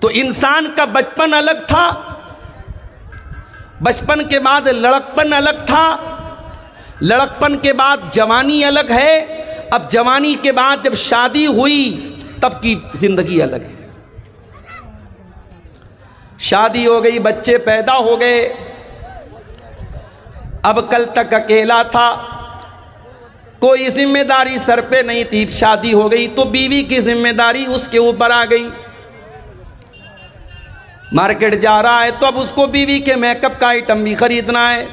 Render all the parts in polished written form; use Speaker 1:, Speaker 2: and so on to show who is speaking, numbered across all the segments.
Speaker 1: تو انسان کا بچپن الگ تھا، بچپن کے بعد لڑکپن الگ تھا، لڑکپن کے بعد جوانی الگ ہے، اب جوانی کے بعد جب شادی ہوئی تب کی زندگی الگ ہے۔ شادی ہو گئی، بچے پیدا ہو گئے، اب کل تک اکیلا تھا، کوئی ذمہ داری سر پہ نہیں تھی، شادی ہو گئی تو بیوی کی ذمہ داری اس کے اوپر آ گئی۔ مارکیٹ جا رہا ہے تو اب اس کو بیوی کے میک اپ کا آئٹم بھی خریدنا ہے،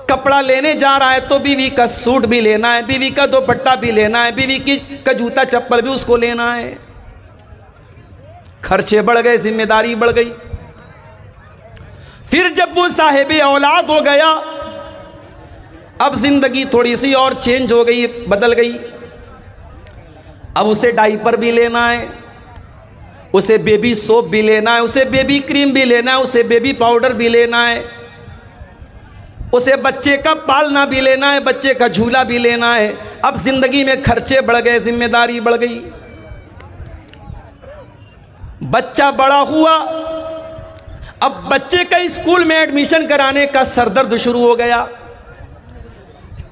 Speaker 1: کپڑا لینے جا رہا ہے تو بیوی کا سوٹ بھی لینا ہے، بیوی کا دوپٹہ بھی لینا ہے، بیوی کا جوتا چپل بھی اس کو لینا ہے۔ خرچے بڑھ گئے، ذمہ داری بڑھ گئی۔ پھر جب وہ صاحب اولاد ہو گیا، اب زندگی تھوڑی سی اور چینج ہو گئی، بدل گئی۔ اب اسے ڈائپر بھی لینا ہے، اسے بیبی سوپ بھی لینا ہے، اسے بیبی کریم بھی لینا ہے، اسے بیبی پاؤڈر بھی لینا ہے، اسے بچے کا پالنا بھی لینا ہے، بچے کا جھولا بھی لینا ہے۔ اب زندگی میں خرچے بڑھ گئے، ذمہ داری بڑھ گئی۔ بچہ بڑا ہوا، اب بچے کا اسکول میں ایڈمیشن کرانے کا سردرد شروع ہو گیا۔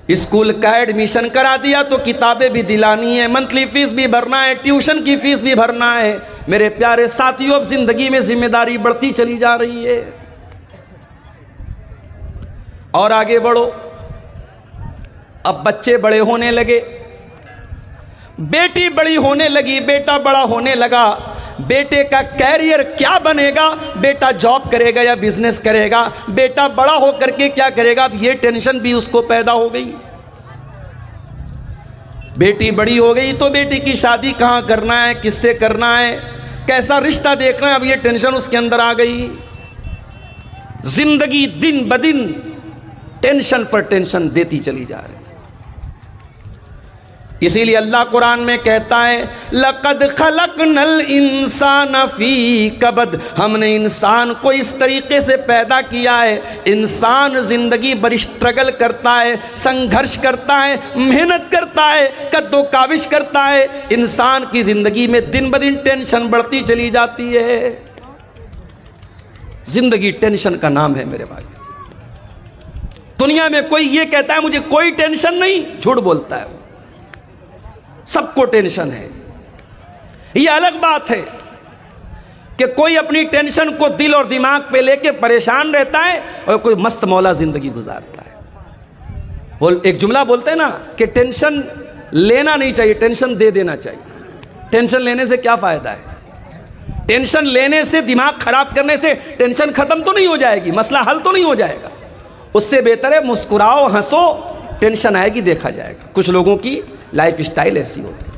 Speaker 1: اسکول کا ایڈمیشن کرا دیا تو کتابیں بھی دلانی ہے، منتھلی فیس بھی بھرنا ہے، ٹیوشن کی فیس بھی بھرنا ہے۔ میرے پیارے ساتھیوں، اب زندگی میں ذمہ داری بڑھتی چلی جا رہی ہے۔ اور آگے بڑھو، اب بچے بڑے ہونے لگے، بیٹی بڑی ہونے لگی، بیٹا بڑا ہونے لگا۔ بیٹے کا کیریئر کیا بنے گا؟ بیٹا جاب کرے گا یا بزنس کرے گا؟ بیٹا بڑا ہو کر کے کیا کرے گا؟ اب یہ ٹینشن بھی اس کو پیدا ہو گئی۔ بیٹی بڑی ہو گئی تو بیٹی کی شادی کہاں کرنا ہے، کس سے کرنا ہے، کیسا رشتہ دیکھنا ہے، اب یہ ٹینشن اس کے اندر آ گئی۔ زندگی دن بدن ٹینشن پر ٹینشن دیتی چلی جا رہی۔ اسی لیے اللہ قرآن میں کہتا ہے لَقَدْ خَلَقْنَا الْإِنسَانَ فِي كَبَدٍ، ہم نے انسان کو اس طریقے سے پیدا کیا ہے۔ انسان زندگی بھر اسٹرگل کرتا ہے، سنگھرش کرتا ہے، محنت کرتا ہے، کد و کاوش کرتا ہے۔ انسان کی زندگی میں دن بدن ٹینشن بڑھتی چلی جاتی ہے۔ زندگی ٹینشن کا نام ہے میرے بھائی۔ دنیا میں کوئی یہ کہتا ہے مجھے کوئی ٹینشن نہیں، جھوٹ بولتا ہے۔ سب کو ٹینشن ہے۔ یہ الگ بات ہے کہ کوئی اپنی ٹینشن کو دل اور دماغ پہ لے کے پریشان رہتا ہے اور کوئی مست مولا زندگی گزارتا ہے۔ ایک جملہ بولتے ہیں نا کہ ٹینشن لینا نہیں چاہیے، ٹینشن دے دینا چاہیے۔ ٹینشن لینے سے کیا فائدہ ہے؟ ٹینشن لینے سے، دماغ خراب کرنے سے ٹینشن ختم تو نہیں ہو جائے گی، مسئلہ حل تو نہیں ہو جائے گا۔ اس سے بہتر ہے مسکراؤ، ہنسو، ٹینشن آئے گی دیکھا جائے گا۔ کچھ لوگوں کی لائف اسٹائل ایسی ہوتی ہے۔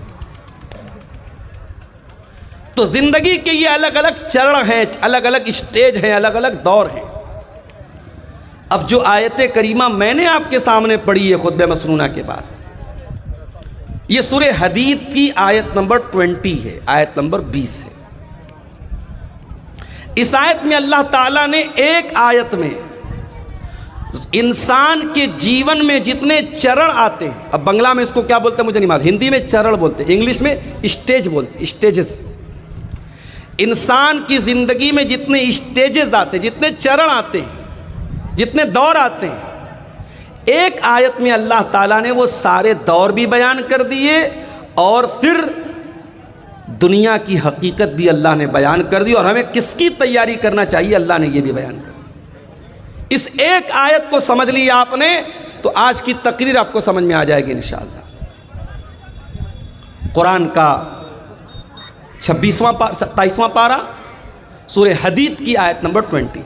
Speaker 1: تو زندگی کے یہ الگ الگ چرن ہیں، الگ الگ اسٹیج ہیں، الگ الگ دور ہیں۔ اب جو آیت کریمہ میں نے آپ کے سامنے پڑھی ہے خطبہ مسنونہ کے بعد، یہ سورہ حدید کی آیت نمبر 20 ہے، آیت نمبر 20 ہے۔ اس آیت میں اللہ تعالیٰ نے ایک آیت میں انسان کے جیون میں جتنے چرن آتے ہیں، اب بنگلہ میں اس کو کیا بولتے ہیں مجھے نہیں معلوم، ہندی میں چرن بولتے ہیں، انگلش میں اسٹیج بولتے ہیں، اسٹیجز۔ انسان کی زندگی میں جتنے اسٹیجز آتے ہیں، جتنے چرن آتے ہیں، جتنے دور آتے ہیں، ایک آیت میں اللہ تعالیٰ نے وہ سارے دور بھی بیان کر دیے اور پھر دنیا کی حقیقت بھی اللہ نے بیان کر دی، اور ہمیں کس کی تیاری کرنا چاہیے اللہ نے یہ بھی بیان کر دی۔ اس ایک آیت کو سمجھ لیا آپ نے تو آج کی تقریر آپ کو سمجھ میں آ جائے گی انشاءاللہ۔ قرآن کا 27واں پارہ، سورہ حدید کی آیت نمبر 20۔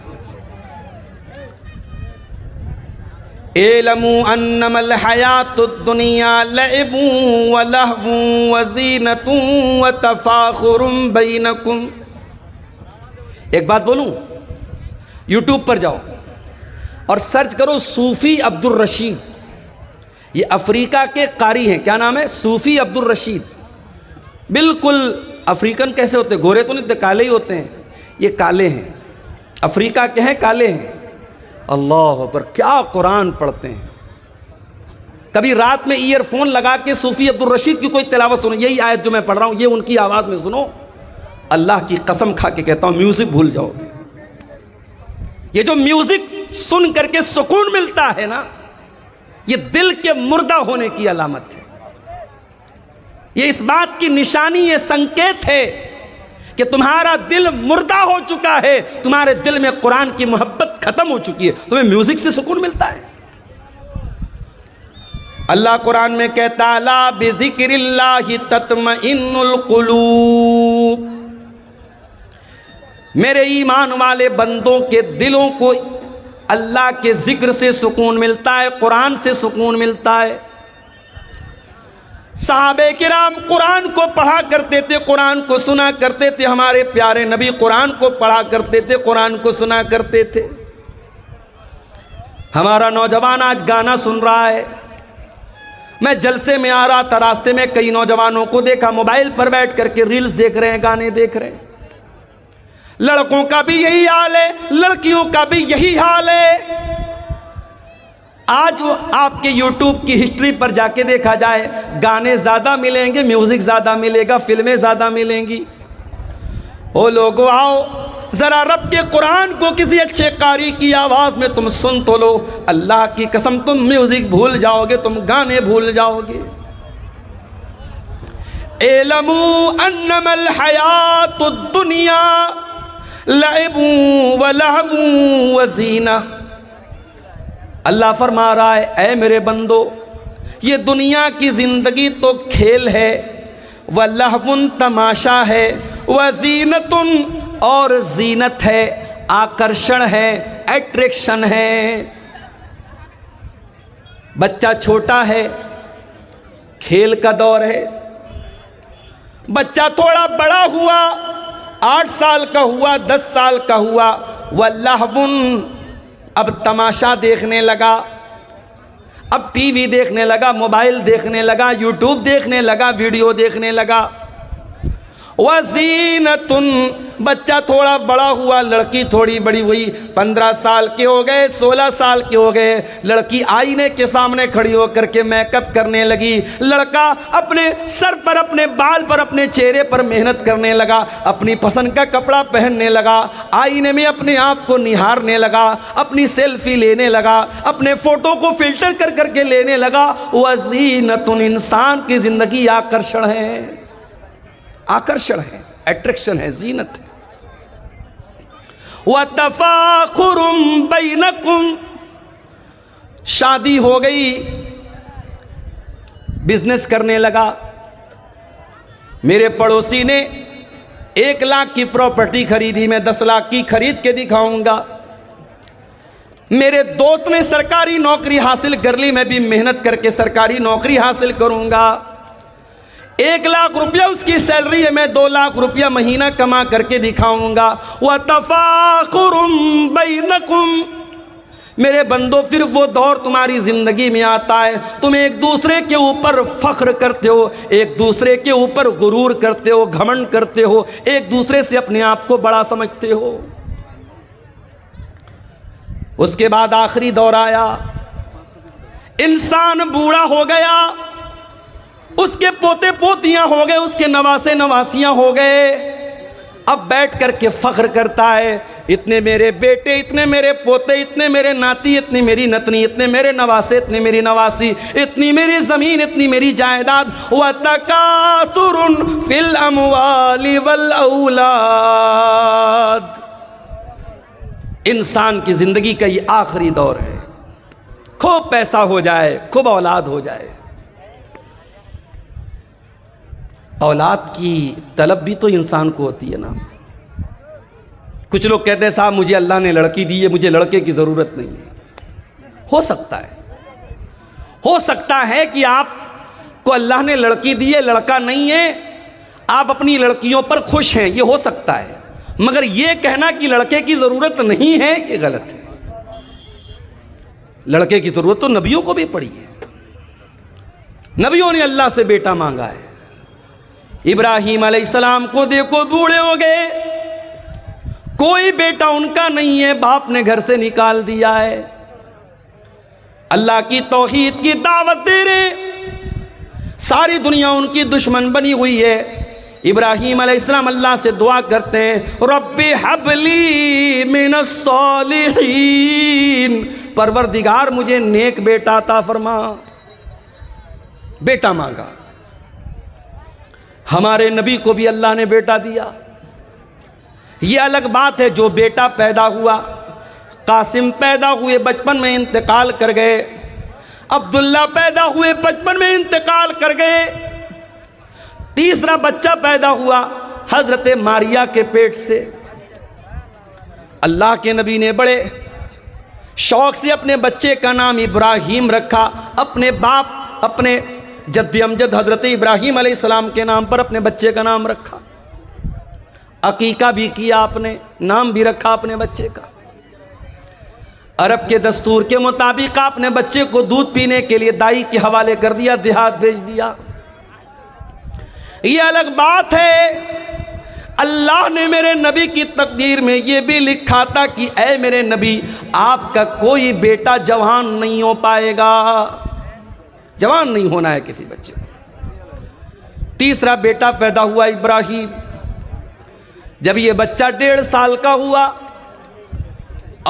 Speaker 1: اعلموا انما الحیات الدنیا لعب ولہو وزینۃ وتفاخر بینکم۔ ایک بات بولوں، یوٹیوب پر جاؤ اور سرچ کرو صوفی عبد الرشید، یہ افریقہ کے قاری ہیں، کیا نام ہے؟ صوفی عبد الرشید۔ بالکل افریقن کیسے ہوتے ہیں؟ گورے تو نہیں، کالے ہی ہوتے ہیں، یہ کالے ہیں، افریقہ کے ہیں، کالے ہیں۔ اللہ اکبر، کیا قرآن پڑھتے ہیں۔ کبھی رات میں ایئر فون لگا کے صوفی عبد الرشید کی کوئی تلاوت سنو، یہی آیت جو میں پڑھ رہا ہوں یہ ان کی آواز میں سنو، اللہ کی قسم کھا کے کہتا ہوں میوزک بھول جاؤ گے۔ یہ جو میوزک سن کر کے سکون ملتا ہے نا، یہ دل کے مردہ ہونے کی علامت ہے۔ یہ اس بات کی نشانی، یہ سنکیت ہے کہ تمہارا دل مردہ ہو چکا ہے، تمہارے دل میں قرآن کی محبت ختم ہو چکی ہے، تمہیں میوزک سے سکون ملتا ہے۔ اللہ قرآن میں کہتا لا بذکر اللہ تطمئن القلوب، میرے ایمان والے بندوں کے دلوں کو اللہ کے ذکر سے سکون ملتا ہے، قرآن سے سکون ملتا ہے۔ صحابہ کرام قرآن کو پڑھا کرتے تھے، قرآن کو سنا کرتے تھے، ہمارے پیارے نبی قرآن کو پڑھا کرتے تھے، قرآن کو سنا کرتے تھے۔ ہمارا نوجوان آج گانا سن رہا ہے، میں جلسے میں آ رہا تھا، راستے میں کئی نوجوانوں کو دیکھا موبائل پر بیٹھ کر کے ریلز دیکھ رہے ہیں، گانے دیکھ رہے ہیں۔ لڑکوں کا بھی یہی حال ہے، لڑکیوں کا بھی یہی حال ہے۔ آج وہ آپ کے یوٹیوب کی ہسٹری پر جا کے دیکھا جائے، گانے زیادہ ملیں گے، میوزک زیادہ ملے گا، فلمیں زیادہ ملیں گی۔ او لوگو آؤ ذرا رب کے قرآن کو کسی اچھے قاری کی آواز میں تم سن تو لو، اللہ کی قسم تم میوزک بھول جاؤ گے، تم گانے بھول جاؤ گے۔ اعلموا انما الحیات الدنیا لعب ولہو وزینہ، اللہ فرما رہا ہے اے میرے بندو، یہ دنیا کی زندگی تو کھیل ہے، ولہو تماشا ہے، وزینت اور زینت ہے، آکرشن ہے، اٹریکشن ہے۔ بچہ چھوٹا ہے، کھیل کا دور ہے، بچہ تھوڑا بڑا ہوا، 8 سال کا ہوا، 10 سال کا ہوا، وَلَّهْوٌ اب تماشا دیکھنے لگا، اب ٹی وی دیکھنے لگا، موبائل دیکھنے لگا، یوٹیوب دیکھنے لگا، ویڈیو دیکھنے لگا۔ وَزِينَةٌ بچہ تھوڑا بڑا ہوا، لڑکی تھوڑی بڑی ہوئی، 15 سال کے ہو گئے، 16 سال کے ہو گئے، لڑکی آئینے کے سامنے کھڑی ہو کر کے میک اپ کرنے لگی، لڑکا اپنے سر پر، اپنے بال پر، اپنے چہرے پر محنت کرنے لگا، اپنی پسند کا کپڑا پہننے لگا، آئینے میں اپنے آپ کو نہارنے لگا، اپنی سیلفی لینے لگا، اپنے فوٹو کو فلٹر کر کر کے لینے لگا۔ وَزِينَةٌ انسان کی زندگی آکرشن ہے، آکرشن ہے، اٹریکشن ہے، زینت ہے۔ وَتَفَاخُرٌ بَيْنَكُمْ شادی ہو گئی، بزنس کرنے لگا۔ میرے پڑوسی نے 1 لاکھ کی پراپرٹی خریدی، میں 10 لاکھ کی خرید کے دکھاؤں گا۔ میرے دوست نے سرکاری نوکری حاصل کر لی، میں بھی محنت کر کے سرکاری نوکری حاصل کروں گا۔ 1 لاکھ روپیہ اس کی سیلری ہے، میں 2 لاکھ روپیہ مہینہ کما کر کے دکھاؤں گا۔ وَتَفَاخُرٌ بَيْنَكُمْ میرے بندو، پھر وہ دور تمہاری زندگی میں آتا ہے، تم ایک دوسرے کے اوپر فخر کرتے ہو، ایک دوسرے کے اوپر غرور کرتے ہو، گھمنڈ کرتے ہو، ایک دوسرے سے اپنے آپ کو بڑا سمجھتے ہو۔ اس کے بعد آخری دور آیا، انسان بوڑھا ہو گیا، اس کے پوتے پوتیاں ہو گئے، اس کے نواسے نواسیاں ہو گئے، اب بیٹھ کر کے فخر کرتا ہے، اتنے میرے بیٹے، اتنے میرے پوتے، اتنے میرے ناتی، اتنی میری نتنی، اتنے میرے نواسے، اتنی میری نواسی، اتنی میری زمین، اتنی میری جائیداد۔ وَتَكَاثُرٌ فِي الْأَمْوَالِ وَالْأَوْلَادِ انسان کی زندگی کا یہ آخری دور ہے، خوب پیسہ ہو جائے، خوب اولاد ہو جائے۔ اولاد کی طلب بھی تو انسان کو ہوتی ہے نا۔ کچھ لوگ کہتے ہیں صاحب مجھے اللہ نے لڑکی دی ہے، مجھے لڑکے کی ضرورت نہیں ہے۔ ہو سکتا ہے کہ آپ کو اللہ نے لڑکی دی ہے، لڑکا نہیں ہے، آپ اپنی لڑکیوں پر خوش ہیں، یہ ہو سکتا ہے، مگر یہ کہنا کہ لڑکے کی ضرورت نہیں ہے یہ غلط ہے۔ لڑکے کی ضرورت تو نبیوں کو بھی پڑی ہے، نبیوں نے اللہ سے بیٹا مانگا ہے۔ ابراہیم علیہ السلام کو دیکھو، بوڑھے ہو گئے، کوئی بیٹا ان کا نہیں ہے، باپ نے گھر سے نکال دیا ہے، اللہ کی توحید کی دعوت دے رہے، ساری دنیا ان کی دشمن بنی ہوئی ہے۔ ابراہیم علیہ السلام اللہ سے دعا کرتے ہیں ربی حبلی من الصالحین، پروردگار مجھے نیک بیٹا عطا فرما. بیٹا مانگا. ہمارے نبی کو بھی اللہ نے بیٹا دیا. یہ الگ بات ہے جو بیٹا پیدا ہوا. قاسم پیدا ہوئے بچپن میں انتقال کر گئے. عبداللہ پیدا ہوئے بچپن میں انتقال کر گئے. تیسرا بچہ پیدا ہوا حضرت ماریا کے پیٹ سے. اللہ کے نبی نے بڑے شوق سے اپنے بچے کا نام ابراہیم رکھا. اپنے باپ اپنے جد امجد حضرت ابراہیم علیہ السلام کے نام پر اپنے بچے کا نام رکھا. عقیقہ بھی کیا آپ نے, نام بھی رکھا اپنے بچے کا. عرب کے دستور کے مطابق آپ نے بچے کو دودھ پینے کے لیے دائی کے حوالے کر دیا, دیہات بھیج دیا. یہ الگ بات ہے اللہ نے میرے نبی کی تقدیر میں یہ بھی لکھا تھا کہ اے میرے نبی آپ کا کوئی بیٹا جوان نہیں ہو پائے گا. جوان نہیں ہونا ہے کسی بچے کو. تیسرا بیٹا پیدا ہوا ابراہیم. جب یہ بچہ 1.5 سال کا ہوا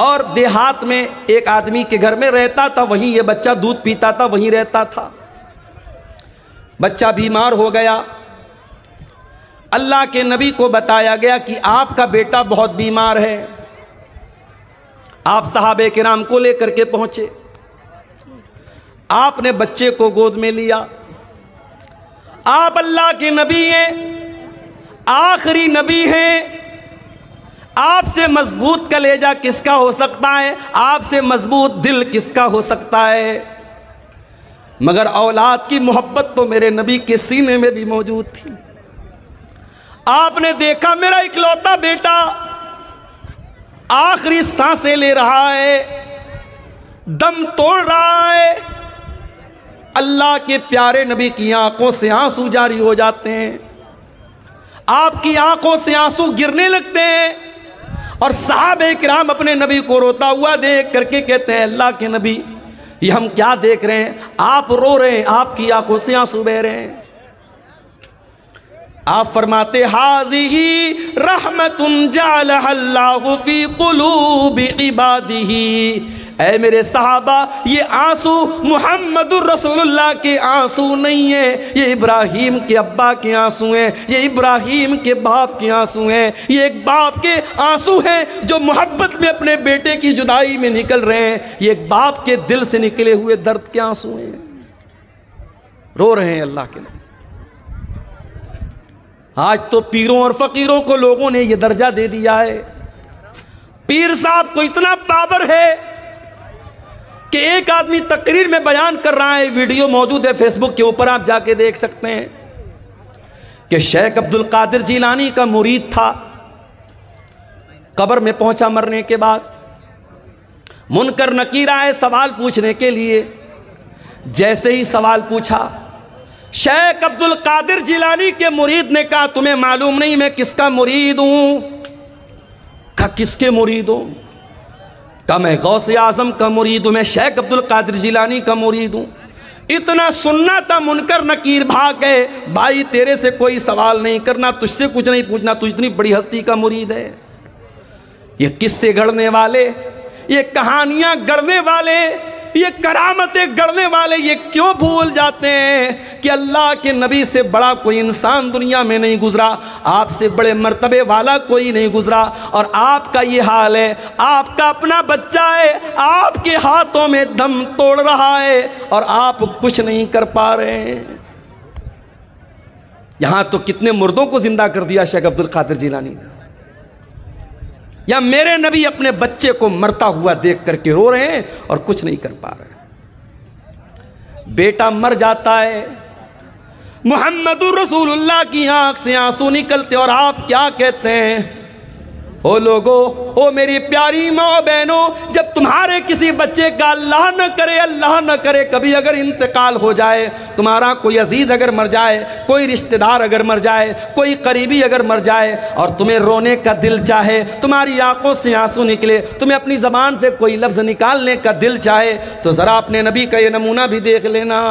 Speaker 1: اور دیہات میں ایک آدمی کے گھر میں رہتا تھا, وہیں یہ بچہ دودھ پیتا تھا, وہیں رہتا تھا. بچہ بیمار ہو گیا. اللہ کے نبی کو بتایا گیا کہ آپ کا بیٹا بہت بیمار ہے. آپ صحابہ کرام کو لے کر کے پہنچے. آپ نے بچے کو گود میں لیا. آپ اللہ کے نبی ہیں, آخری نبی ہیں. آپ سے مضبوط کلیجہ کس کا ہو سکتا ہے, آپ سے مضبوط دل کس کا ہو سکتا ہے. مگر اولاد کی محبت تو میرے نبی کے سینے میں بھی موجود تھی. آپ نے دیکھا میرا اکلوتا بیٹا آخری سانسیں لے رہا ہے, دم توڑ رہا ہے. اللہ کے پیارے نبی کی آنکھوں سے آنسو جاری ہو جاتے ہیں. آپ کی آنکھوں سے آنسو گرنے لگتے ہیں. اور صحابہ کرام اپنے نبی کو روتا ہوا دیکھ کر کے کہتے ہیں اللہ کے نبی یہ ہم کیا دیکھ رہے ہیں, آپ رو رہے ہیں, آپ کی آنکھوں سے آنسو بہ رہے ہیں. آپ فرماتے حاذہ رحمت جعلہ اللہ فی قلوب عبادہ. اے میرے صحابہ یہ آنسو محمد الرسول اللہ کے آنسو نہیں ہیں, یہ ابراہیم کے ابا کے آنسو ہیں, یہ ابراہیم کے باپ کے آنسو ہیں. یہ ایک باپ کے آنسو ہیں جو محبت میں اپنے بیٹے کی جدائی میں نکل رہے ہیں. یہ ایک باپ کے دل سے نکلے ہوئے درد کے آنسو ہیں. رو رہے ہیں اللہ کے نبی. آج تو پیروں اور فقیروں کو لوگوں نے یہ درجہ دے دیا ہے. پیر صاحب کو اتنا پاور ہے کہ ایک آدمی تقریر میں بیان کر رہا ہے, ویڈیو موجود ہے فیس بک کے اوپر, آپ جا کے دیکھ سکتے ہیں کہ شیخ عبد القادر جیلانی کا مرید تھا. قبر میں پہنچا مرنے کے بعد, منکر نکیر آئے سوال پوچھنے کے لیے. جیسے ہی سوال پوچھا شیخ عبد القادر جیلانی کے مرید نے کہا تمہیں معلوم نہیں میں کس کا مرید ہوں؟ کہا کس کے مرید ہوں؟ کہا میں غوث اعظم کا مرید ہوں, میں شیخ عبد القادر جیلانی کا مرید ہوں. اتنا سننا تھا منکر نکیر بھاگ گئے. بھائی تیرے سے کوئی سوال نہیں کرنا, تجھ سے کچھ نہیں پوچھنا, تو اتنی بڑی ہستی کا مرید ہے. یہ قصے گڑھنے والے, یہ کہانیاں گڑھنے والے, یہ کرامتیں گڑھنے والے یہ کیوں بھول جاتے ہیں کہ اللہ کے نبی سے بڑا کوئی انسان دنیا میں نہیں گزرا, آپ سے بڑے مرتبے والا کوئی نہیں گزرا. اور آپ کا یہ حال ہے, آپ کا اپنا بچہ ہے, آپ کے ہاتھوں میں دم توڑ رہا ہے اور آپ کچھ نہیں کر پا رہے ہیں. یہاں تو کتنے مردوں کو زندہ کر دیا شیخ عبد القادر جیلانی نے. یا میرے نبی اپنے بچے کو مرتا ہوا دیکھ کر کے رو رہے ہیں اور کچھ نہیں کر پا رہے. بیٹا مر جاتا ہے, محمد الرسول اللہ کی آنکھ سے آنسو نکلتے اور آپ کیا کہتے ہیں, او لوگو, او میری پیاری ماں بہنوں, جب تمہارے کسی بچے کا اللہ نہ کرے کبھی اگر انتقال ہو جائے, تمہارا کوئی عزیز اگر مر جائے, کوئی رشتہ دار اگر مر جائے, کوئی قریبی اگر مر جائے اور تمہیں رونے کا دل چاہے, تمہاری آنکھوں سے آنسو نکلے, تمہیں اپنی زبان سے کوئی لفظ نکالنے کا دل چاہے, تو ذرا اپنے نبی کا یہ نمونہ بھی دیکھ لینا.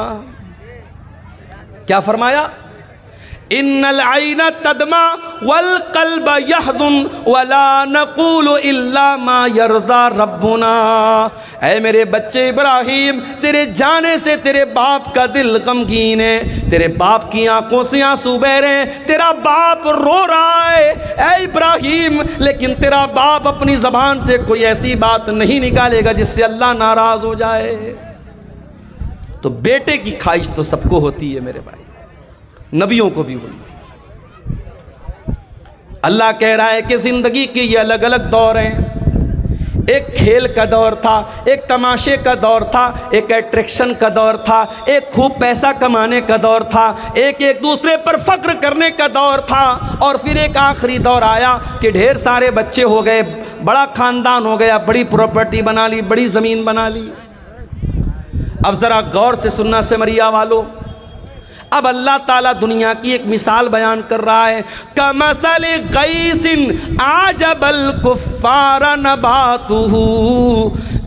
Speaker 1: کیا فرمایا؟ ان العین تدمع والقلب یحزن ولا نقول الا ما یرضی ربنا۔ اے میرے بچے ابراہیم، تیرے جانے سے تیرے باپ کا دل غمگین ہے، تیرے باپ کی آنکھوں سے آنسو بہ رہے ہیں، تیرا باپ رو رہا ہے اے ابراہیم، لیکن تیرا باپ اپنی زبان سے کوئی ایسی بات نہیں نکالے گا جس سے اللہ ناراض ہو جائے۔ تو بیٹے کی خواہش تو سب کو ہوتی ہے میرے بھائی، نبیوں کو بھی ہوئی تھی۔ اللہ کہہ رہا ہے کہ زندگی کے یہ الگ الگ دور ہیں، ایک کھیل کا دور تھا، ایک تماشے کا دور تھا، ایک اٹریکشن کا دور تھا، ایک خوب پیسہ کمانے کا دور تھا، ایک دوسرے پر فخر کرنے کا دور تھا، اور پھر ایک آخری دور آیا کہ ڈھیر سارے بچے ہو گئے، بڑا خاندان ہو گیا، بڑی پراپرٹی بنا لی، بڑی زمین بنا لی۔ اب ذرا غور سے سننا سمریا والو، اب اللہ تعالیٰ دنیا کی ایک مثال بیان کر رہا ہے، کَمَثَلِ غَيْثٍ أَعْجَبَ الْكُفَّارَ نَبَاتُهُ۔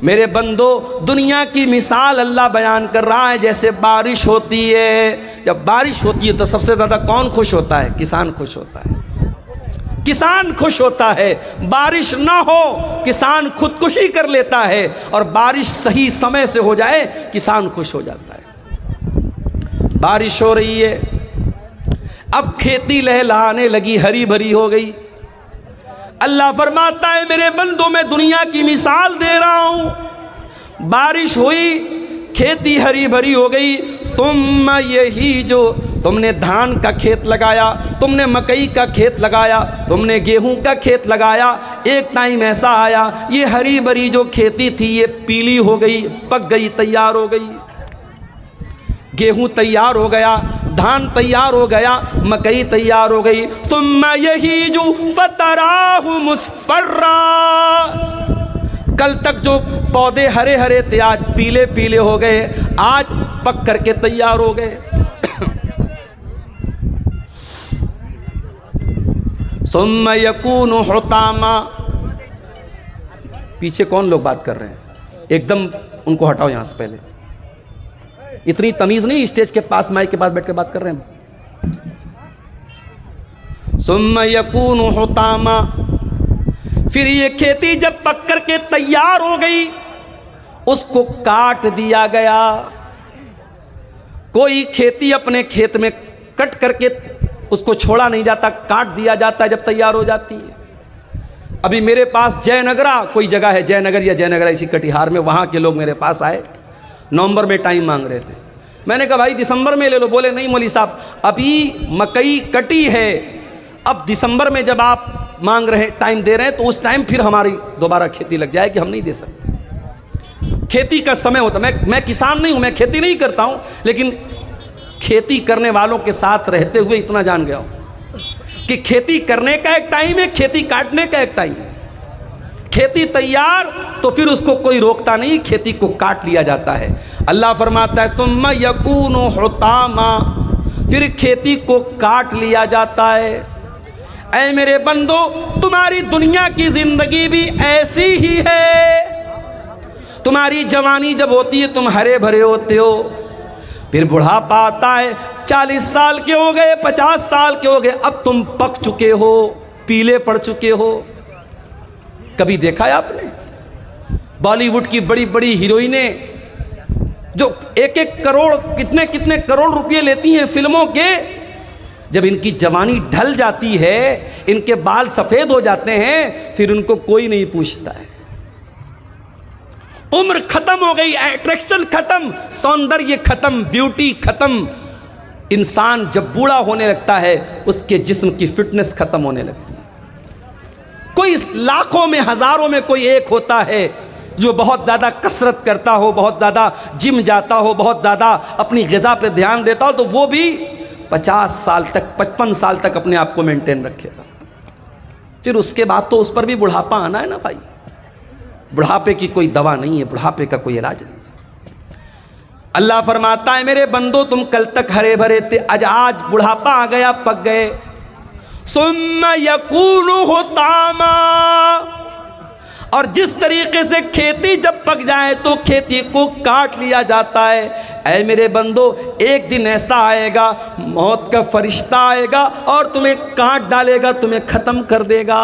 Speaker 1: میرے بندو، دنیا کی مثال اللہ بیان کر رہا ہے جیسے بارش ہوتی ہے۔ جب بارش ہوتی ہے تو سب سے زیادہ کون خوش ہوتا ہے؟ کسان خوش ہوتا ہے، کسان خوش ہوتا ہے۔ بارش نہ ہو کسان خودکشی کر لیتا ہے، اور بارش صحیح سمے سے ہو جائے کسان خوش ہو جاتا ہے۔ بارش ہو رہی ہے، اب کھیتی لہلہانے لگی، ہری بھری ہو گئی۔ اللہ فرماتا ہے میرے بندوں، میں دنیا کی مثال دے رہا ہوں، بارش ہوئی، کھیتی ہری بھری ہو گئی، ثم یہی جو تم نے دھان کا کھیت لگایا، تم نے مکئی کا کھیت لگایا، تم نے گیہوں کا کھیت لگایا، ایک ٹائم ایسا آیا یہ ہری بھری جو کھیتی تھی یہ پیلی ہو گئی، پک گئی، تیار ہو گئی، گیہوں تیار ہو گیا، دھان تیار ہو گیا، مکئی تیار ہو گئی، ثم یہیج فتراہ مصفرا۔ کل تک جو پودے ہرے ہرے تھے آج پیلے پیلے ہو گئے، آج پک کر کے تیار ہو گئے۔ ثم یکون حطاما۔ پیچھے کون لوگ بات کر رہے ہیں؟ ایک دم ان کو ہٹاؤ یہاں سے، پہلے اتنی تمیز نہیں، اسٹیج کے پاس مائک کے پاس بیٹھ کے بات کر رہے ہیں۔ ثم یکون حطاما، پھر یہ کھیتی جب پک کر کے تیار ہو گئی اس کو کاٹ دیا گیا۔ کوئی کھیتی اپنے کھیت میں کٹ کر کے اس کو چھوڑا نہیں جاتا، کاٹ دیا جاتا ہے جب تیار ہو جاتی ہے۔ ابھی میرے پاس جے نگرہ کوئی جگہ ہے، جے نگر یا جے نگرہ اسی کٹیہار میں، وہاں کے لوگ میرے پاس آئے، نومبر میں ٹائم مانگ رہے تھے۔ میں نے کہا بھائی دسمبر میں لے لو، بولے نہیں مولوی صاحب ابھی مکئی کٹی ہے، اب دسمبر میں جب آپ مانگ رہے ٹائم دے رہے ہیں تو اس ٹائم پھر ہماری دوبارہ کھیتی لگ جائے کہ ہم نہیں دے سکتے۔ کھیتی کا سمے ہوتا، میں کسان نہیں ہوں، میں کھیتی نہیں کرتا ہوں، لیکن کھیتی کرنے والوں کے ساتھ رہتے ہوئے اتنا جان گیا ہوں کہ کھیتی کرنے کا ایک ٹائم ہے، کھیتی کاٹنے کا ایک ٹائم ہے۔ کھیتی تیار تو پھر اس کو کوئی روکتا نہیں، کھیتی کو کاٹ لیا جاتا ہے۔ اللہ فرماتا ہے ثم یکون حطاما، پھر کھیتی کو کاٹ لیا جاتا ہے۔ اے میرے بندو، تمہاری دنیا کی زندگی بھی ایسی ہی ہے۔ تمہاری جوانی جب ہوتی ہے تم ہرے بھرے ہوتے ہو، پھر بڑھاپا آتا ہے، 40 سال کے ہو گئے، 50 سال کے ہو گئے، اب تم پک چکے ہو، پیلے پڑ چکے ہو۔ کبھی دیکھا ہے آپ نے بالی ووڈ کی بڑی بڑی ہیروئنیں جو ایک کروڑ کتنے کروڑ روپے لیتی ہیں فلموں کے، جب ان کی جوانی ڈھل جاتی ہے، ان کے بال سفید ہو جاتے ہیں، پھر ان کو کوئی نہیں پوچھتا ہے۔ عمر ختم ہو گئی، اٹریکشن ختم، سوندریہ ختم، بیوٹی ختم۔ انسان جب بوڑھا ہونے لگتا ہے اس کے جسم کی فٹنس ختم ہونے لگتی ہے۔ کوئی لاکھوں میں ہزاروں میں کوئی ایک ہوتا ہے جو بہت زیادہ کسرت کرتا ہو، بہت زیادہ جم جاتا ہو، بہت زیادہ اپنی غذا پہ دھیان دیتا ہو، تو وہ بھی 50 سال تک 55 سال تک اپنے آپ کو مینٹین رکھے گا۔ پھر اس کے بعد تو اس پر بھی بڑھاپا آنا ہے نا بھائی۔ بڑھاپے کی کوئی دوا نہیں ہے، بڑھاپے کا کوئی علاج نہیں ہے۔ اللہ فرماتا ہے میرے بندو تم کل تک ہرے بھرے تھے، آج بڑھاپا آ گیا، پک گئے۔ ثم یکون حطاما، اور جس طریقے سے کھیتی جب پک جائے تو کھیتی کو کاٹ لیا جاتا ہے، اے میرے بندو ایک دن ایسا آئے گا، موت کا فرشتہ آئے گا اور تمہیں کاٹ ڈالے گا، تمہیں ختم کر دے گا۔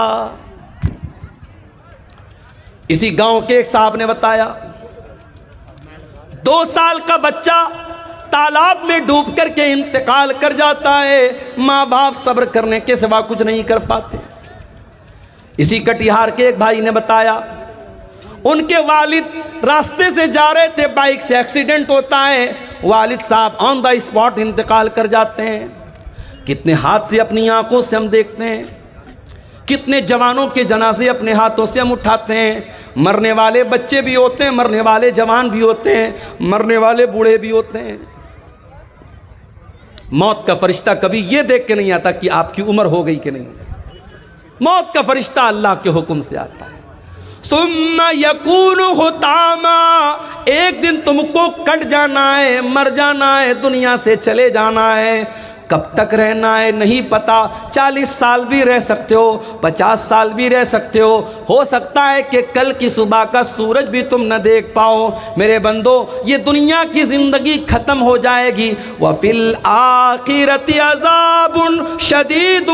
Speaker 1: اسی گاؤں کے ایک صاحب نے بتایا 2 سال کا بچہ تالاب میں ڈوب کر کے انتقال کر جاتا ہے، ماں باپ صبر کرنے کے سوا کچھ نہیں کر پاتے۔ اسی کٹیہار کے ایک بھائی نے بتایا ان کے والد راستے سے جا رہے تھے، بائک سے ایکسیڈنٹ ہوتا ہے، والد صاحب آن دا اسپاٹ انتقال کر جاتے ہیں۔ کتنے حادثے اپنی آنکھوں سے ہم دیکھتے ہیں، کتنے جوانوں کے جنازے اپنے ہاتھوں سے ہم اٹھاتے ہیں۔ مرنے والے بچے بھی ہوتے ہیں، مرنے والے جوان بھی ہوتے ہیں، مرنے والے بوڑھے بھی ہوتے ہیں۔ موت کا فرشتہ کبھی یہ دیکھ کے نہیں آتا کہ آپ کی عمر ہو گئی کہ نہیں، موت کا فرشتہ اللہ کے حکم سے آتا ہے۔ ثم یکون حطاما، ایک دن تم کو کٹ جانا ہے، مر جانا ہے، دنیا سے چلے جانا ہے۔ کب تک رہنا ہے نہیں پتا، 40 سال بھی رہ سکتے ہو، 50 سال بھی رہ سکتے ہو سکتا ہے کہ کل کی صبح کا سورج بھی تم نہ دیکھ پاؤ۔ میرے بندو یہ دنیا کی زندگی ختم ہو جائے گی۔ وَفِي الْآخِرَةِ عَذَابٌ شَدِيدٌ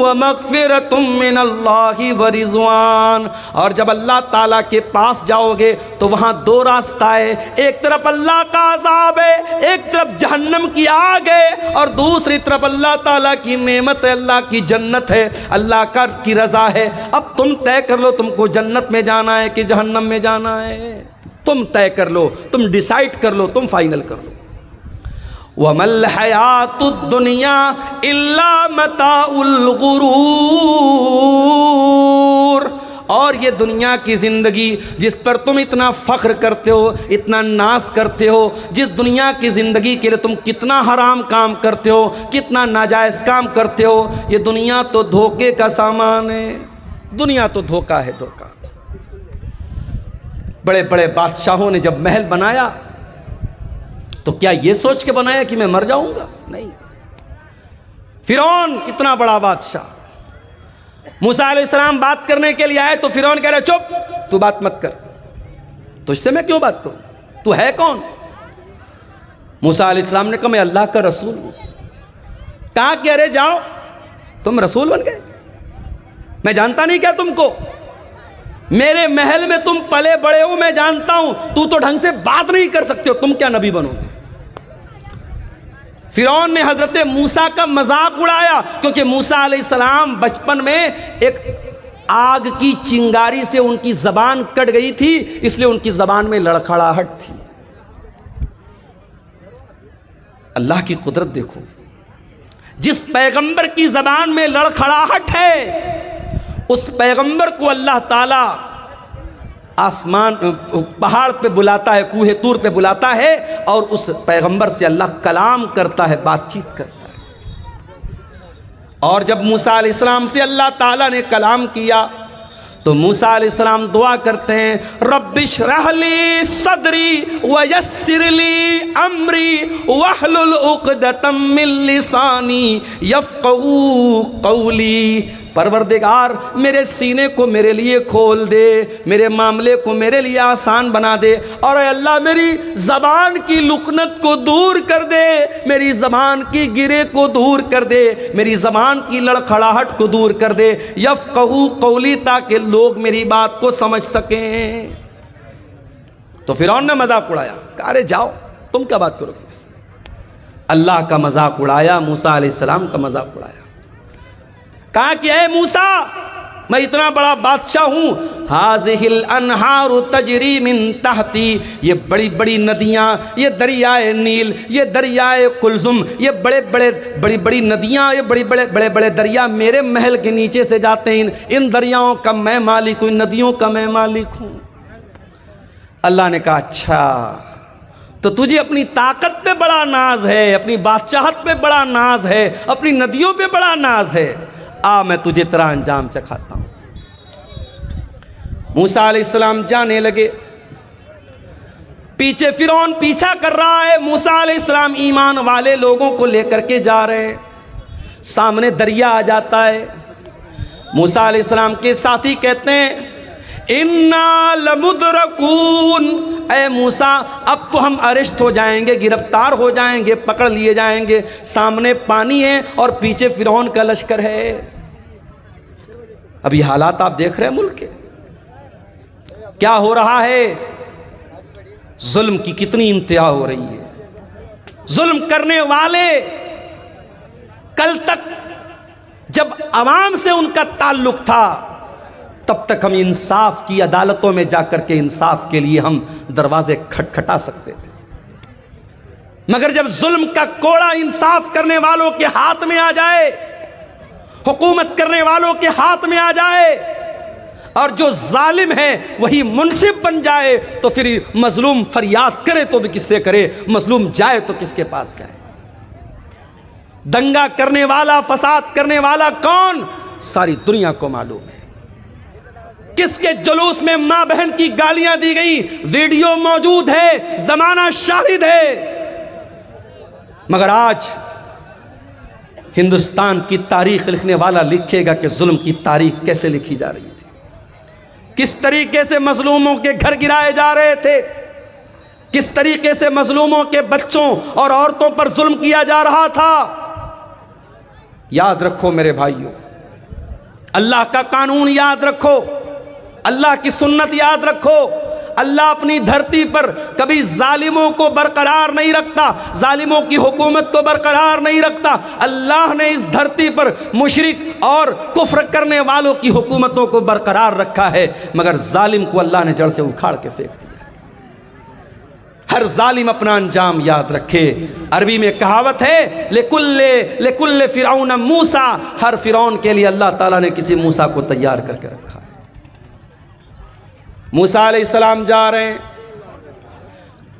Speaker 1: وَمَغْفِرَةٌ مِّنَ اللَّهِ وَرِضْوَانٌ، اور جب اللہ تعالیٰ کے پاس جاؤ گے تو وہاں 2 راستہ ہے، ایک طرف اللہ کا عذاب ہے، ایک طرف جہنم کی آگ ہے، اور دوسری طرف اللہ تعالیٰ کی نعمت ہے، اللہ کی جنت ہے، اللہ کی رضا ہے۔ اب تم طے کر لو تم کو جنت میں جانا ہے کہ جہنم میں جانا ہے، تم طے کر لو، تم ڈیسائیڈ کر لو، تم فائنل کر لو۔ وَمَا الْحَيَاةُ الدُّنْيَا إِلَّا مَتَاعُ الْغُرُورِ، اور یہ دنیا کی زندگی جس پر تم اتنا فخر کرتے ہو، اتنا ناز کرتے ہو، جس دنیا کی زندگی کے لیے تم کتنا حرام کام کرتے ہو، کتنا ناجائز کام کرتے ہو، یہ دنیا تو دھوکے کا سامان ہے، دنیا تو دھوکا ہے، دھوکا۔ بڑے بڑے بادشاہوں نے جب محل بنایا تو کیا یہ سوچ کے بنایا کہ میں مر جاؤں گا؟ نہیں۔ فرعون اتنا بڑا بادشاہ، موسیٰ علیہ السلام بات کرنے کے لیے آئے تو فرعون کہہ رہے چپ، تو بات مت کر، تو اس سے میں کیوں بات کروں، تو ہے کون؟ موسیٰ علیہ السلام نے کہا میں اللہ کا رسول ہوں۔ کہاں کہ ارے جاؤ، تم رسول بن گئے، میں جانتا نہیں کیا تم کو، میرے محل میں تم پلے بڑے ہو، میں جانتا ہوں، تو ڈھنگ سے بات نہیں کر سکتے ہو، تم کیا نبی بنو گے؟ فرعون نے حضرت موسیٰ کا مذاق اڑایا، کیونکہ موسیٰ علیہ السلام بچپن میں ایک آگ کی چنگاری سے ان کی زبان کٹ گئی تھی، اس لیے ان کی زبان میں لڑکھڑاہٹ تھی۔ اللہ کی قدرت دیکھو، جس پیغمبر کی زبان میں لڑکھڑاہٹ ہے اس پیغمبر کو اللہ تعالیٰ آسمان پہاڑ پہ بلاتا ہے، کوہ طور پہ بلاتا ہے، اور اس پیغمبر سے اللہ کلام کرتا ہے، بات چیت کرتا ہے۔ اور جب موسیٰ علیہ السلام سے اللہ تعالیٰ نے کلام کیا تو موسیٰ علیہ السلام دعا کرتے ہیں رب اشرح لی صدری ویسر لی امری واحلل عقدۃ من لسانی یفقہوا قولی، پروردگار میرے سینے کو میرے لیے کھول دے، میرے معاملے کو میرے لیے آسان بنا دے، اور اے اللہ میری زبان کی لکنت کو دور کر دے، میری زبان کی گرے کو دور کر دے، میری زبان کی لڑکھڑاہٹ کو دور کر دے، یفقہوا قولی، تاکہ لوگ میری بات کو سمجھ سکیں۔ تو فرعون نے مذاق اڑایا، کہا ارے جاؤ، تم کیا بات کرو گے؟ اللہ کا مذاق اڑایا، موسیٰ علیہ السلام کا مذاق اڑایا، کہا کہ اے موسیٰ میں اتنا بڑا بادشاہ ہوں، ہذہ الانہار تجری من تحتی، یہ بڑی بڑی ندیاں، یہ دریائے نیل، یہ دریائے قلزم، یہ بڑی بڑی ندیاں، یہ بڑے بڑے دریا میرے محل کے نیچے سے جاتے ہیں، ان دریاؤں کا میں مالک ہوں، ان ندیوں کا میں مالک ہوں۔ اللہ نے کہا اچھا تو تجھے اپنی طاقت پہ بڑا ناز ہے، اپنی بادشاہت پہ بڑا ناز ہے، اپنی ندیوں پہ بڑا ناز ہے، میں تجھے تیرا انجام چکھاتا ہوں۔ موسیٰ علیہ السلام جانے لگے، پیچھے فرعون پیچھا کر رہا ہے، موسیٰ علیہ السلام ایمان والے لوگوں کو لے کر کے جا رہے ہیں، سامنے دریا آ جاتا ہے، موسیٰ علیہ السلام کے ساتھی کہتے ہیں انا لمدرکون، اے موسیٰ اب تو ہم اریسٹ ہو جائیں گے، گرفتار ہو جائیں گے، پکڑ لیے جائیں گے، سامنے پانی ہے اور پیچھے فرعون کا لشکر ہے۔ اب یہ حالات آپ دیکھ رہے ہیں ملک کے، کیا ہو رہا ہے، ظلم کی کتنی انتہا ہو رہی ہے۔ ظلم کرنے والے کل تک جب عوام سے ان کا تعلق تھا تب تک ہم انصاف کی عدالتوں میں جا کر کے انصاف کے لیے ہم دروازے کھٹکھٹا سکتے تھے، مگر جب ظلم کا کوڑا انصاف کرنے والوں کے ہاتھ میں آ جائے، حکومت کرنے والوں کے ہاتھ میں آ جائے اور جو ظالم ہے وہی منصف بن جائے تو پھر مظلوم فریاد کرے تو بھی کس سے کرے، مظلوم جائے تو کس کے پاس جائے۔ دنگا کرنے والا، فساد کرنے والا کون، ساری دنیا کو معلوم ہے۔ کس کے جلوس میں ماں بہن کی گالیاں دی گئی، ویڈیو موجود ہے، زمانہ شاہد ہے۔ مگر آج ہندوستان کی تاریخ لکھنے والا لکھے گا کہ ظلم کی تاریخ کیسے لکھی جا رہی تھی، کس طریقے سے مظلوموں کے گھر گرائے جا رہے تھے، کس طریقے سے مظلوموں کے بچوں اور عورتوں پر ظلم کیا جا رہا تھا۔ یاد رکھو میرے بھائیوں، اللہ کا قانون یاد رکھو، اللہ کی سنت یاد رکھو۔ اللہ اپنی دھرتی پر کبھی ظالموں کو برقرار نہیں رکھتا، ظالموں کی حکومت کو برقرار نہیں رکھتا۔ اللہ نے اس دھرتی پر مشرک اور کفر کرنے والوں کی حکومتوں کو برقرار رکھا ہے، مگر ظالم کو اللہ نے جڑ سے اکھاڑ کے پھینک دیا۔ ہر ظالم اپنا انجام یاد رکھے۔ عربی میں کہاوت ہے لکل فرعون موسیٰ، ہر فرعون کے لیے اللہ تعالیٰ نے کسی موسیٰ کو تیار کر کے رکھا ہے۔ موسیٰ علیہ السلام جا رہے ہیں،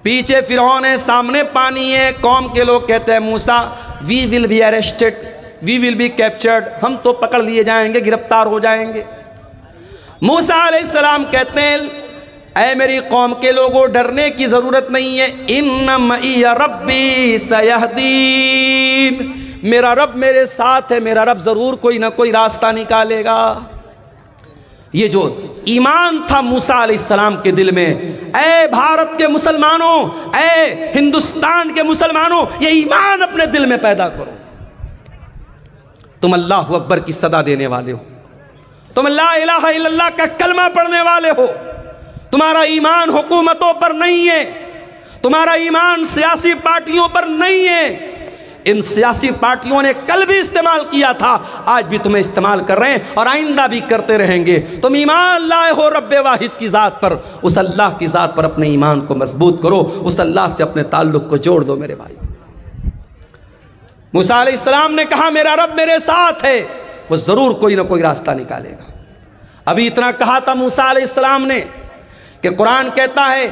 Speaker 1: پیچھے فرعون ہے، سامنے پانی ہے۔ قوم کے لوگ کہتے ہیں Musa we will be arrested, we will be captured, ہم تو پکڑ لیے جائیں گے، گرفتار ہو جائیں گے۔ موسیٰ علیہ السلام کہتے ہیں اے میری قوم کے لوگوں، ڈرنے کی ضرورت نہیں ہے، ان معی ربی سیہدین، میرا رب میرے ساتھ ہے، میرا رب ضرور کوئی نہ کوئی راستہ نکالے گا۔ یہ جو ایمان تھا موسیٰ علیہ السلام کے دل میں، اے بھارت کے مسلمانوں، اے ہندوستان کے مسلمانوں، یہ ایمان اپنے دل میں پیدا کرو۔ تم اللہ اکبر کی صدا دینے والے ہو، تم لا الہ الا اللہ کا کلمہ پڑھنے والے ہو، تمہارا ایمان حکومتوں پر نہیں ہے، تمہارا ایمان سیاسی پارٹیوں پر نہیں ہے۔ ان سیاسی پارٹیوں نے کل بھی استعمال کیا تھا، آج بھی تمہیں استعمال کر رہے ہیں اور آئندہ بھی کرتے رہیں گے۔ تم ایمان لائے ہو رب واحد کی ذات پر، اس اللہ کی ذات پر اپنے ایمان کو مضبوط کرو، اس اللہ سے اپنے تعلق کو جوڑ دو میرے بھائی۔ موسیٰ علیہ السلام نے کہا میرا رب میرے ساتھ ہے، وہ ضرور کوئی نہ کوئی راستہ نکالے گا۔ ابھی اتنا کہا تھا موسیٰ علیہ السلام نے کہ قرآن کہتا ہے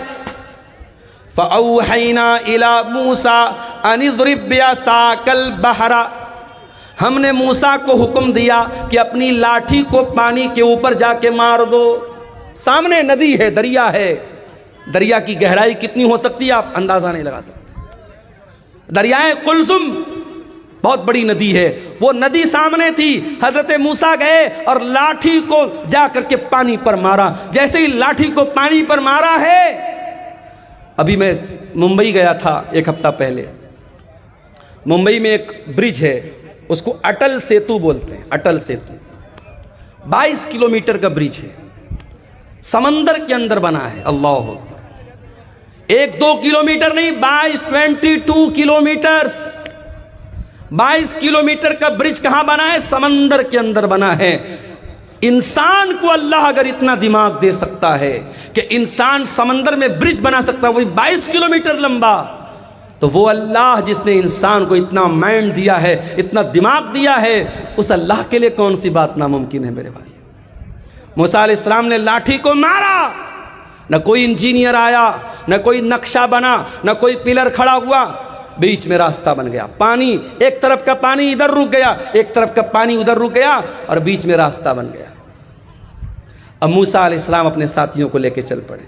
Speaker 1: فَأَوْحَيْنَا إِلَى مُوسَىٰ أَنِ اضْرِب بِّعَصَاكَ الْبَحْرَ، ہم نے موسیٰ کو حکم دیا کہ اپنی لاٹھی کو پانی کے اوپر جا کے مار دو۔ سامنے ندی ہے، دریا ہے، دریا کی گہرائی کتنی ہو سکتی ہے آپ اندازہ نہیں لگا سکتے۔ دریائے قلزم بہت بڑی ندی ہے، وہ ندی سامنے تھی، حضرت موسیٰ گئے اور لاٹھی کو جا کر کے پانی پر مارا۔ جیسے ہی لاٹھی کو پانی پر مارا ہے، ابھی میں ممبئی گیا تھا ایک ہفتہ پہلے، ممبئی میں ایک برج ہے، اس کو اٹل سیتو بولتے ہیں، اٹل سیتو 22 کلومیٹر کا برج ہے، سمندر کے اندر بنا ہے۔ اللہ اکبر، 1-2 کلومیٹر نہیں، 22 کلومیٹرز، 22 کلومیٹر کا برج کہاں بنا ہے؟ سمندر کے اندر بنا ہے۔ انسان کو اللہ اگر اتنا دماغ دے سکتا ہے کہ انسان سمندر میں برج بنا سکتا ہے، وہی 22 کلومیٹر لمبا، تو وہ اللہ جس نے انسان کو اتنا مائنڈ دیا ہے، اتنا دماغ دیا ہے، اس اللہ کے لیے کون سی بات ناممکن ہے میرے بھائی؟ موسیٰ علیہ السلام نے لاٹھی کو مارا، نہ کوئی انجینئر آیا، نہ کوئی نقشہ بنا، نہ کوئی پلر کھڑا ہوا، بیچ میں راستہ بن گیا۔ پانی، ایک طرف کا پانی ادھر رک گیا، ایک طرف کا پانی ادھر رک گیا، اور بیچ میں راستہ بن گیا۔ اب موسیٰ علیہ السلام اپنے ساتھیوں کو لے کے چل پڑے۔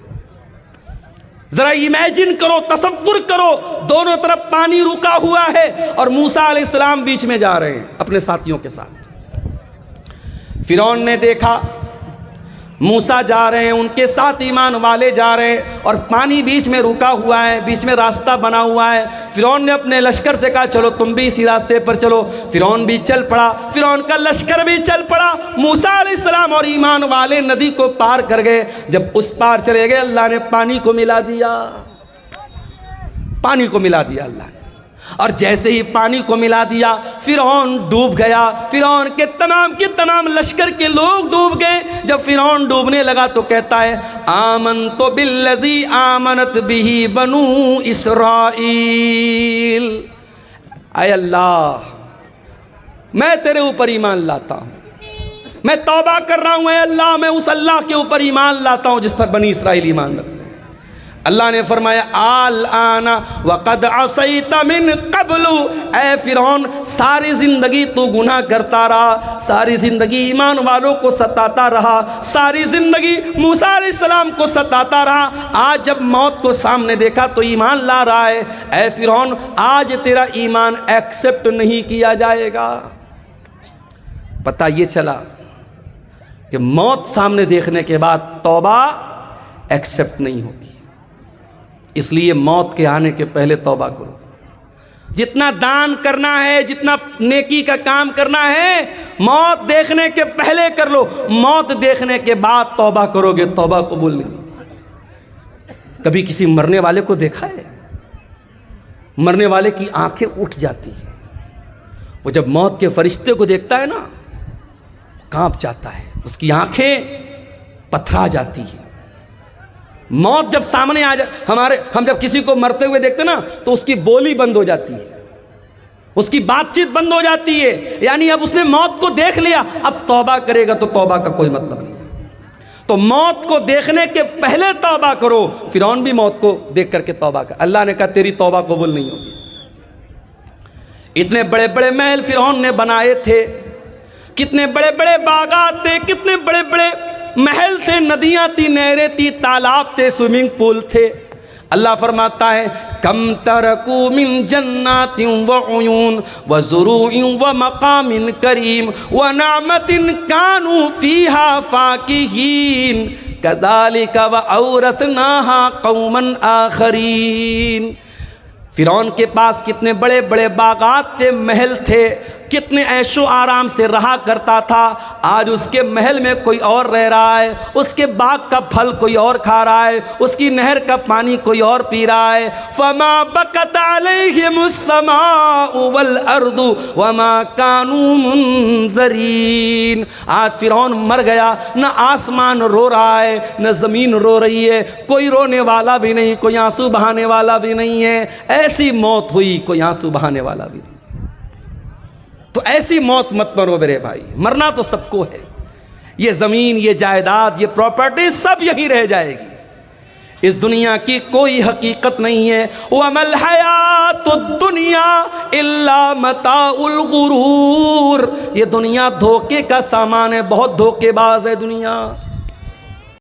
Speaker 1: ذرا امیجن کرو، تصور کرو، دونوں طرف پانی رکا ہوا ہے اور موسیٰ علیہ السلام بیچ میں جا رہے ہیں اپنے ساتھیوں کے ساتھ۔ فرعون نے دیکھا موسیٰ جا رہے ہیں، ان کے ساتھ ایمان والے جا رہے ہیں، اور پانی بیچ میں رکا ہوا ہے، بیچ میں راستہ بنا ہوا ہے۔ فرعون نے اپنے لشکر سے کہا چلو تم بھی اسی راستے پر چلو، فرعون بھی چل پڑا، فرعون کا لشکر بھی چل پڑا۔ موسیٰ علیہ السلام اور ایمان والے ندی کو پار کر گئے۔ جب اس پار چلے گئے، اللہ نے پانی کو ملا دیا، پانی کو ملا دیا اللہ نے، اور جیسے ہی پانی کو ملا دیا فرعون ڈوب گیا، فرعون کے تمام لشکر کے لوگ ڈوب گئے۔ جب فرعون ڈوبنے لگا تو کہتا ہے آمنت بالذی آمنت بہ بنو اسرائیل، اے اللہ میں تیرے اوپر ایمان لاتا ہوں، میں توبہ کر رہا ہوں، اے اللہ میں اس اللہ کے اوپر ایمان لاتا ہوں جس پر بنی اسرائیل ایمان رکھتے ہیں۔ اللہ نے فرمایا الآن وقد عصیت من قبل، اے فرعون ساری زندگی تو گناہ کرتا رہا، ساری زندگی ایمان والوں کو ستاتا رہا، ساری زندگی موسیٰ علیہ السلام کو ستاتا رہا، آج جب موت کو سامنے دیکھا تو ایمان لا رہا ہے، اے فرعون آج تیرا ایمان ایکسپٹ نہیں کیا جائے گا۔ پتہ یہ چلا کہ موت سامنے دیکھنے کے بعد توبہ ایکسپٹ نہیں ہوگی، اس لیے موت کے آنے کے پہلے توبہ کرو۔ جتنا دان کرنا ہے، جتنا نیکی کا کام کرنا ہے، موت دیکھنے کے پہلے کر لو، موت دیکھنے کے بعد توبہ کرو گے توبہ قبول نہیں۔ کبھی کسی مرنے والے کو دیکھا ہے؟ مرنے والے کی آنکھیں اٹھ جاتی ہیں، وہ جب موت کے فرشتے کو دیکھتا ہے نا کانپ جاتا ہے، اس کی آنکھیں پتھرا جاتی ہیں۔ موت جب سامنے آ جائے، ہم جب کسی کو مرتے ہوئے دیکھتے نا تو اس کی بولی بند ہو جاتی ہے، اس کی بات چیت بند ہو جاتی ہے، یعنی اب اس نے موت کو دیکھ لیا، اب توبہ کرے گا تو توبہ کا کوئی مطلب نہیں۔ تو موت کو دیکھنے کے پہلے توبہ کرو۔ فرعون بھی موت کو دیکھ کر کے توبہ کر، اللہ نے کہا تیری توبہ قبول نہیں ہوگی۔ اتنے بڑے بڑے محل فرعون نے بنائے تھے، کتنے بڑے بڑے باغات تھے، کتنے بڑے بڑے محل تھے، ندیاں تھی، نہریں تھی، تالاب تھے، سوئمنگ پول تھے۔ اللہ فرماتا ہے کم ترکو من جنات وعیون وزروع ومقام کریم ونعمت کانوا فیہا فاکہین کذالک وأورثناہا قوما آخرین۔ فرعون کے پاس کتنے بڑے بڑے باغات تھے، محل تھے، کتنے عیش و آرام سے رہا کرتا تھا، آج اس کے محل میں کوئی اور رہ رہا ہے، اس کے باغ کا پھل کوئی اور کھا رہا ہے، اس کی نہر کا پانی کوئی اور پی رہا ہے۔ فما بکت علیہم السماء والارض وما کانوا منذرین۔ آج فرعون مر گیا، نہ آسمان رو رہا ہے نہ زمین رو رہی ہے، کوئی رونے والا بھی نہیں، کوئی آنسو بہانے والا بھی نہیں ہے، ایسی موت ہوئی کوئی آنسو بہانے والا بھی نہیں۔ تو ایسی موت مت مرو میرے بھائی، مرنا تو سب کو ہے، یہ زمین، یہ جائیداد، یہ پراپرٹی سب یہیں رہ جائے گی، اس دنیا کی کوئی حقیقت نہیں ہے۔ وَمَا الْحَيَاةُ الدُّنْيَا إِلَّا مَتَاعُ الْغُرُورِ، یہ دنیا دھوکے کا سامان ہے، بہت دھوکے باز ہے دنیا۔